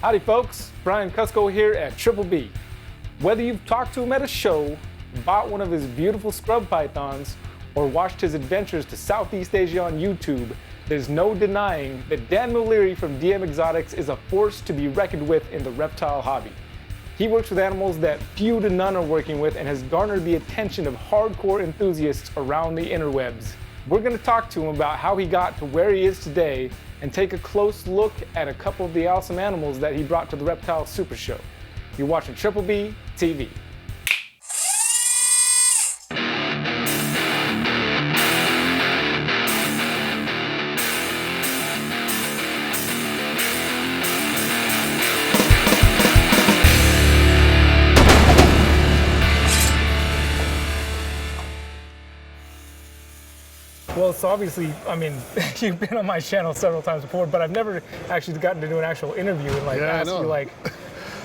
Howdy folks, Brian Cusco here at Triple B. Whether you've talked to him at a show, bought one of his beautiful scrub pythons, or watched his adventures to Southeast Asia on YouTube, there's no denying that Dan Mulleary from DM Exotics is a force to be reckoned with in the reptile hobby. He works with animals that few to none are working with and has garnered the attention of hardcore enthusiasts around the interwebs. We're going to talk to him about how he got to where he is today and take a close look at a couple of the awesome animals that he brought to the Reptile Super Show. You're watching Triple B TV. Well, so obviously, I mean, you've been on my channel several times before, but I've never actually gotten to do an actual interview and ask you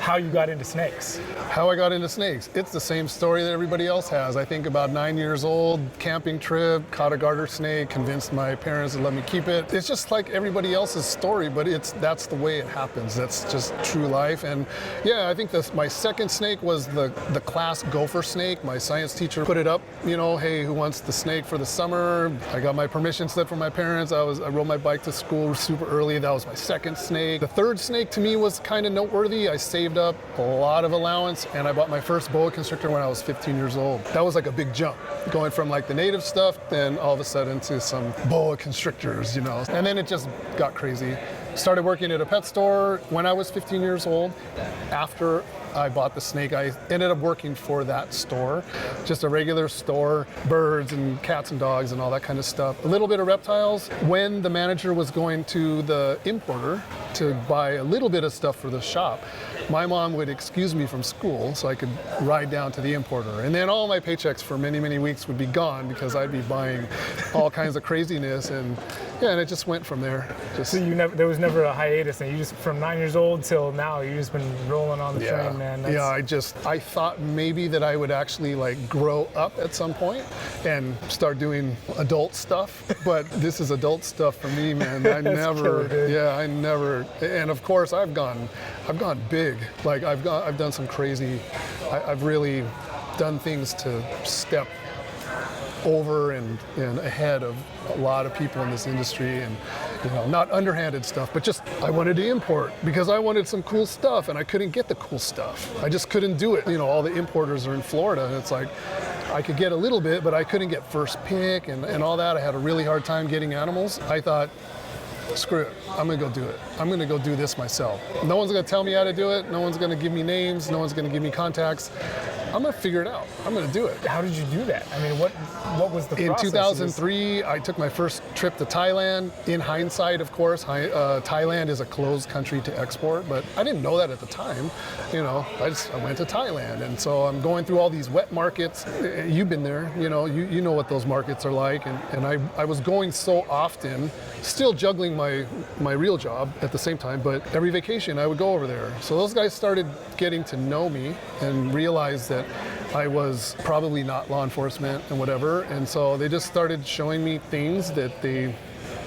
how you got into snakes. How I got into snakes. It's the same story that everybody else has. I think about 9 years old, camping trip, caught a garter snake, convinced my parents to let me keep it. It's just like everybody else's story, but that's the way it happens. That's just true life. And yeah, I think my second snake was the class gopher snake. My science teacher put it up, hey, who wants the snake for the summer? I got my permission slip from my parents. I rode my bike to school super early. That was my second snake. The third snake to me was kind of noteworthy. I saved up a lot of allowance and I bought my first boa constrictor when I was 15 years old. That was like a big jump, going from like the native stuff, then all of a sudden to some boa constrictors, And then it just got crazy. Started working at a pet store when I was 15 years old. After I bought the snake, I ended up working for that store, just a regular store, birds and cats and dogs and all that kind of stuff. A little bit of reptiles. When the manager was going to the importer to buy a little bit of stuff for the shop, my mom would excuse me from school so I could ride down to the importer. And then all my paychecks for many, many weeks would be gone because I'd be buying all kinds of craziness. And it just went from there. So there was never a hiatus, and you just, from 9 years old till now, you've just been rolling on the train, man. I thought maybe that I would actually grow up at some point and start doing adult stuff, but this is adult stuff for me, man. I never, and of course I've gone big. I've done some crazy, I've really done things to step over and ahead of a lot of people in this industry, and not underhanded stuff, but just I wanted to import because I wanted some cool stuff and I couldn't get the cool stuff. I just couldn't do it. All the importers are in Florida, and it's like I could get a little bit, but I couldn't get first pick and all that. I had a really hard time getting animals. I thought, screw it, I'm gonna go do it. I'm gonna go do this myself. No one's gonna tell me how to do it. No one's gonna give me names. No one's gonna give me contacts. I'm gonna figure it out. I'm gonna do it. How did you do that? I mean, what was the process? In 2003, I took my first trip to Thailand. In hindsight, of course, Thailand is a closed country to export, but I didn't know that at the time. I went to Thailand, and so I'm going through all these wet markets. You've been there, you know what those markets are like, and I was going so often, still juggling my real job at the same time, but every vacation I would go over there. So those guys started getting to know me and realized that I was probably not law enforcement and whatever, and so they just started showing me things that they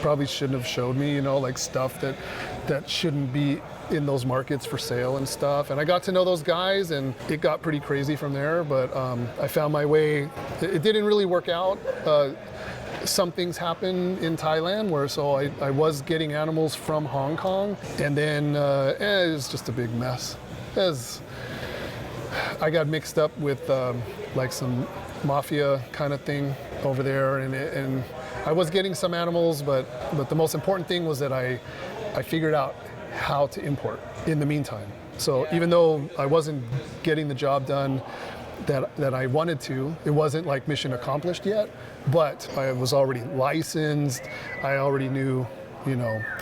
probably shouldn't have showed me, like stuff that shouldn't be in those markets for sale and stuff. And I got to know those guys, and it got pretty crazy from there, but I found my way. It didn't really work out. Some things happened in Thailand I was getting animals from Hong Kong, and then it was just a big mess. I got mixed up with some mafia kind of thing over there, and I was getting some animals, but the most important thing was that I figured out how to import in the meantime. So even though I wasn't getting the job done that I wanted to, it wasn't like mission accomplished yet, but I was already licensed. I already knew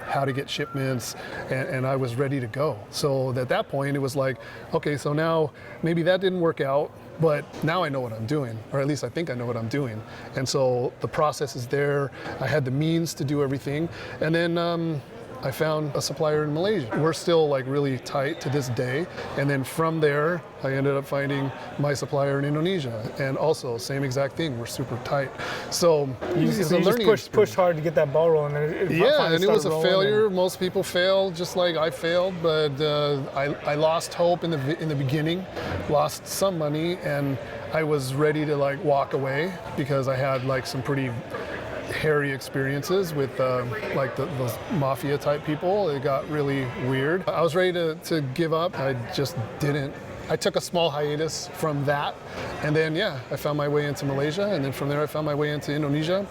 how to get shipments, and I was ready to go. So at that point, it was like, okay, so now maybe that didn't work out, but now I know what I'm doing, or at least I think I know what I'm doing. And so the process is there. I had the means to do everything. And then I found a supplier in Malaysia. We're still like really tight to this day. And then from there, I ended up finding my supplier in Indonesia. And also, same exact thing, we're super tight. So you just pushed hard to get that ball rolling. And it was a failure. Most people fail, just like I failed. But I lost hope in the beginning, lost some money, and I was ready to like walk away because I had like some pretty hairy experiences with like those mafia type people. It got really weird. I was ready to give up. I just didn't. I took a small hiatus from that, and then I found my way into Malaysia, and then from there I found my way into Indonesia,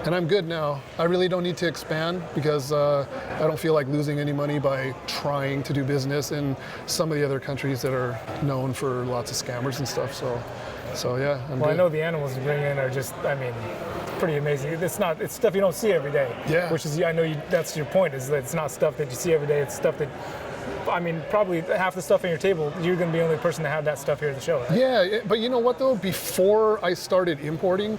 and I'm good now. I really don't need to expand because I don't feel like losing any money by trying to do business in some of the other countries that are known for lots of scammers and stuff. So yeah, I'm good. I know the animals you bring in are just, pretty amazing. It's stuff you don't see every day. Yeah. Which is, I know that's your point, is that it's not stuff that you see every day. It's stuff that, probably half the stuff on your table, you're going to be the only person to have that stuff here at the show, right? Yeah, but you know what though? Before I started importing,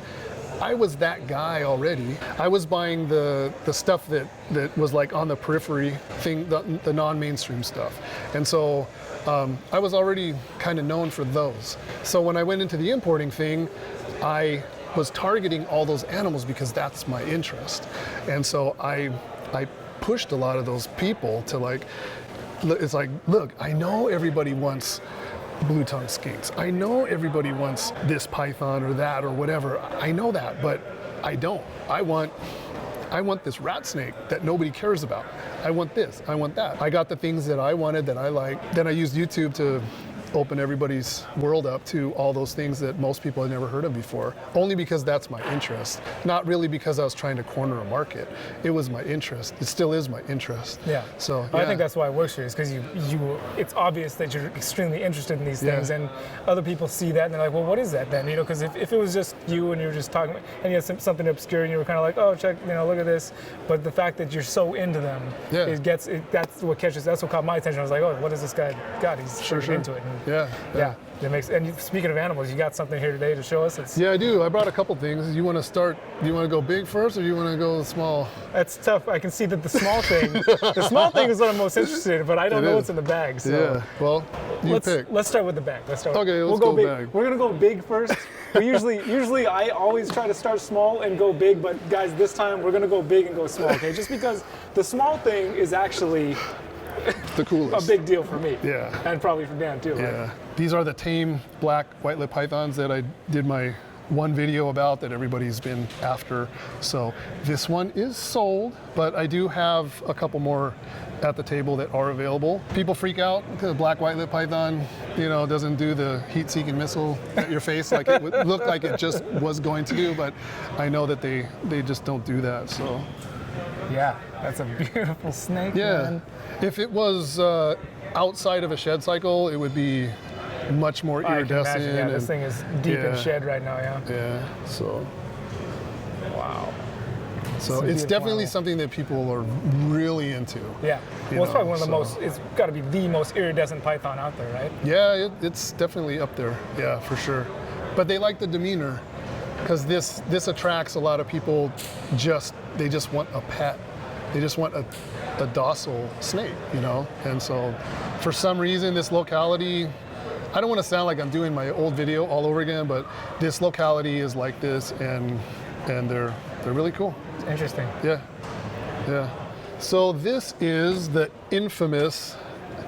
I was that guy already. I was buying the stuff that was like on the periphery thing, the non-mainstream stuff. And so I was already kind of known for those. So when I went into the importing thing, I was targeting all those animals because that's my interest. And so I pushed a lot of those people to like, it's like, look, I know everybody wants blue-tongued skinks. I know everybody wants this python or that or whatever. I know that, but I don't. I want this rat snake that nobody cares about. I want this, I want that. I got the things that I wanted, that I like. Then I used YouTube to open everybody's world up to all those things that most people had never heard of before, only because that's my interest. Not really because I was trying to corner a market. It was my interest. It still is my interest. Yeah. So I think that's why it works for you, is because it's obvious that you're extremely interested in these things, and other people see that and they're like, well, what is that then? Because if it was just you and you were just talking and you had something obscure and you were kind of like, oh, check, look at this. But the fact that you're so into them, that's what catches. That's what caught my attention. I was like, oh, what does this guy got? He's sure into it. Yeah. That makes. And speaking of animals, you got something here today to show us. Yeah, I do. I brought a couple things. You want to go big first, or you want to go small? That's tough. I can see that the small thing is what I'm most interested in, but I don't know what's in the bag. So. Yeah. Well, pick. Let's start with the bag. Okay, let's go big. Bag. We're gonna go big first. But usually I always try to start small and go big, but guys, this time we're gonna go big and go small. Okay, just because the small thing is actually the coolest. A big deal for me. Yeah. And probably for Dan too. Yeah. Right? These are the tame black white-lip pythons that I did my one video about that everybody's been after. So this one is sold, but I do have a couple more at the table that are available. People freak out because the black white-lip python, doesn't do the heat-seeking missile at your face like it would look like it just was going to do, but I know that they just don't do that. So yeah, that's a beautiful snake. Yeah. Man. If it was outside of a shed cycle, it would be much more iridescent. Yeah, this thing is deep in shed right now. Yeah. So. Wow. So it's definitely something that people are really into. Yeah. Well, it's probably one of the most. It's got to be the most iridescent python out there, right? Yeah, it's definitely up there. Yeah, for sure. But they like the demeanor, because this attracts a lot of people. They just want a pet. They just want a docile snake, And so, for some reason, this locality. I don't want to sound like I'm doing my old video all over again, but this locality is like this, and they're really cool. Interesting. Yeah. So this is the infamous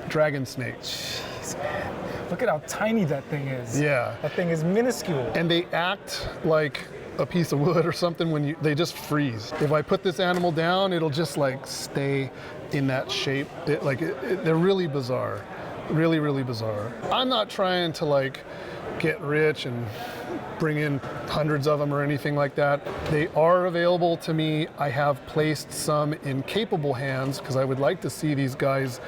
dragon snake. Jeez, man. Look at how tiny that thing is. Yeah. That thing is minuscule. And they act like a piece of wood or something when they just freeze. If I put this animal down, it'll just like stay in that shape. They're really bizarre. Really, really bizarre. I'm not trying to like get rich and bring in hundreds of them or anything like that. They are available to me. I have placed some in capable hands because I would like to see these guys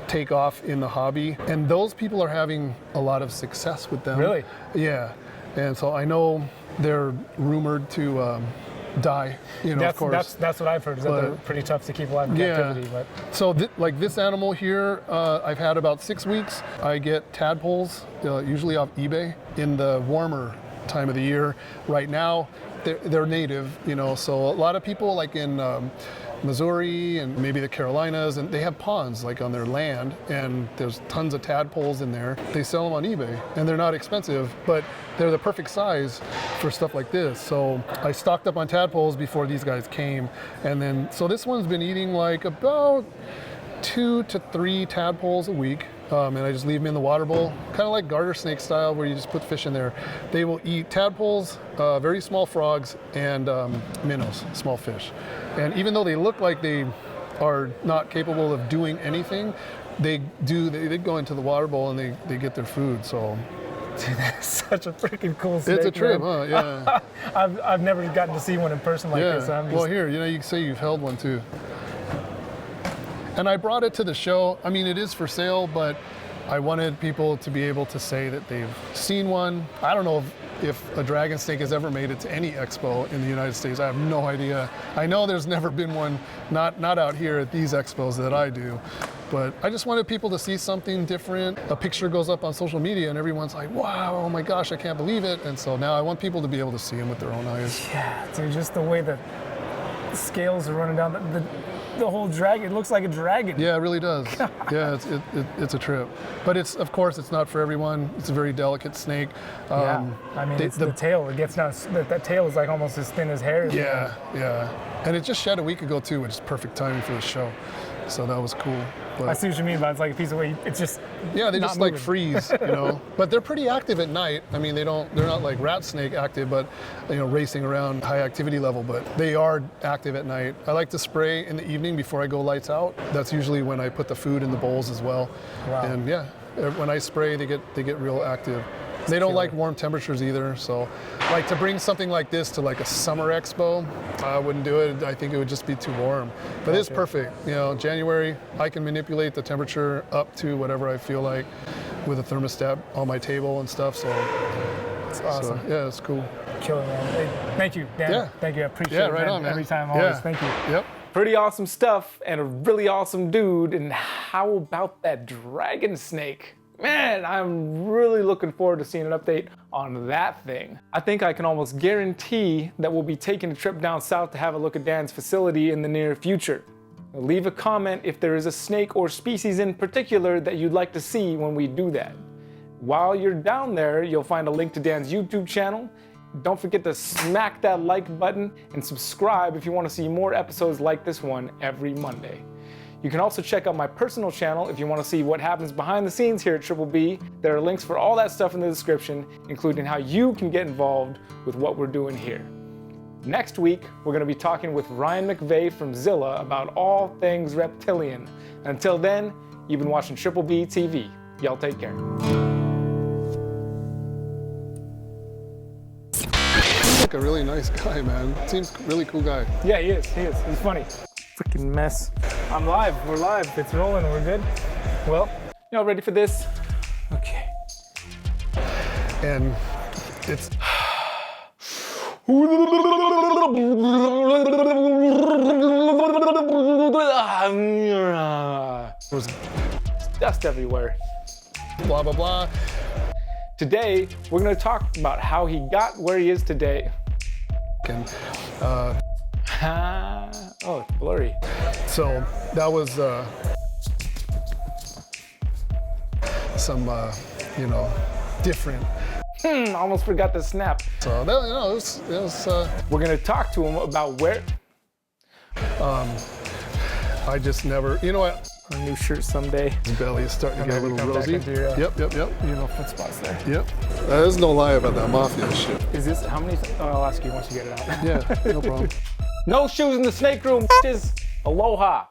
take off in the hobby. And those people are having a lot of success with them. Really? Yeah. And so I know they're rumored to die, of course. That's what I've heard, is that they're pretty tough to keep alive in captivity. But. So like this animal here, I've had about 6 weeks. I get tadpoles, usually off eBay, in the warmer time of the year. Right now, they're native, so a lot of people like in Missouri and maybe the Carolinas, and they have ponds like on their land, and there's tons of tadpoles in there. They sell them on eBay, and they're not expensive, but they're the perfect size for stuff like this. So I stocked up on tadpoles before these guys came, and then so this one's been eating like about 2 to 3 tadpoles a week. And I just leave them in the water bowl, kind of like garter snake style, where you just put fish in there. They will eat tadpoles, very small frogs, and minnows, small fish. And even though they look like they are not capable of doing anything, they go into the water bowl and they get their food. So Dude, that's such a freaking cool snake. it's a trip, man. huh? Yeah. I've never gotten to see one in person like this. I'm just... Well, here, you can say you've held one too. And I brought it to the show. I mean, it is for sale, but I wanted people to be able to say that they've seen one. I don't know if a dragon snake has ever made it to any expo in the United States. I have no idea. I know there's never been one, not out here at these expos that I do. But I just wanted people to see something different. A picture goes up on social media and everyone's like, wow, oh my gosh, I can't believe it. And so now I want people to be able to see them with their own eyes. Yeah, dude, just the way the scales are running down the whole dragon. It looks like a dragon. Yeah, it really does. Yeah, it's a trip. But of course, it's not for everyone. It's a very delicate snake. Yeah, I mean, it's the tail. It gets down. That tail is like almost as thin as hair. Yeah, yeah. And it just shed a week ago too, which is perfect timing for the show. So that was cool. But I see what you mean, but it's like a piece of weight. It's just they just moving. like freeze, But they're pretty active at night. I mean, they're not like rat snake active, but racing around high activity level. But they are active at night. I like to spray in the evening before I go lights out. That's usually when I put the food in the bowls as well. Wow. And yeah, when I spray, they get real active. They don't like warm temperatures either, so like to bring something like this to like a summer expo, I wouldn't do it. I think it would just be too warm. But it's perfect. January, I can manipulate the temperature up to whatever I feel like with a thermostat on my table and stuff. So it's awesome. So, yeah, it's cool. Killer, man. Hey, thank you, Dan. Yeah. Thank you. I appreciate it, right man. on, man. Every time, always. Yeah. Thank you. Yep. Pretty awesome stuff and a really awesome dude. And how about that dragon snake? Man, I'm really looking forward to seeing an update on that thing. I think I can almost guarantee that we'll be taking a trip down south to have a look at Dan's facility in the near future. Leave a comment if there is a snake or species in particular that you'd like to see when we do that. While you're down there, you'll find a link to Dan's YouTube channel. Don't forget to smack that like button and subscribe if you want to see more episodes like this one every Monday. You can also check out my personal channel if you want to see what happens behind the scenes here at Triple B. There are links for all that stuff in the description, including how you can get involved with what we're doing here. Next week, we're going to be talking with Ryan McVeigh from Zilla about all things reptilian. Until then, you've been watching Triple B TV. Y'all take care. Seems like a really nice guy, man. Seems really cool guy. Yeah, he is. He's funny. Freaking mess. I'm live. We're live. It's rolling. We're good. Well, y'all ready for this? Okay. And it's There's dust everywhere. blah, blah, blah. Today, we're going to talk about how he got where he is today. And, oh, it's blurry. so that was some, different. Almost forgot to snap. So that, it was We're going to talk to him about where... I just never, you know what? A new shirt someday. His belly is starting to get a little rosy. Into your, Yep. your little foot spots there. Yep. There's no lie about that mafia shit. Is this, how many, I'll ask you once you get it out. Yeah, no problem. No shoes in the snake room, is aloha.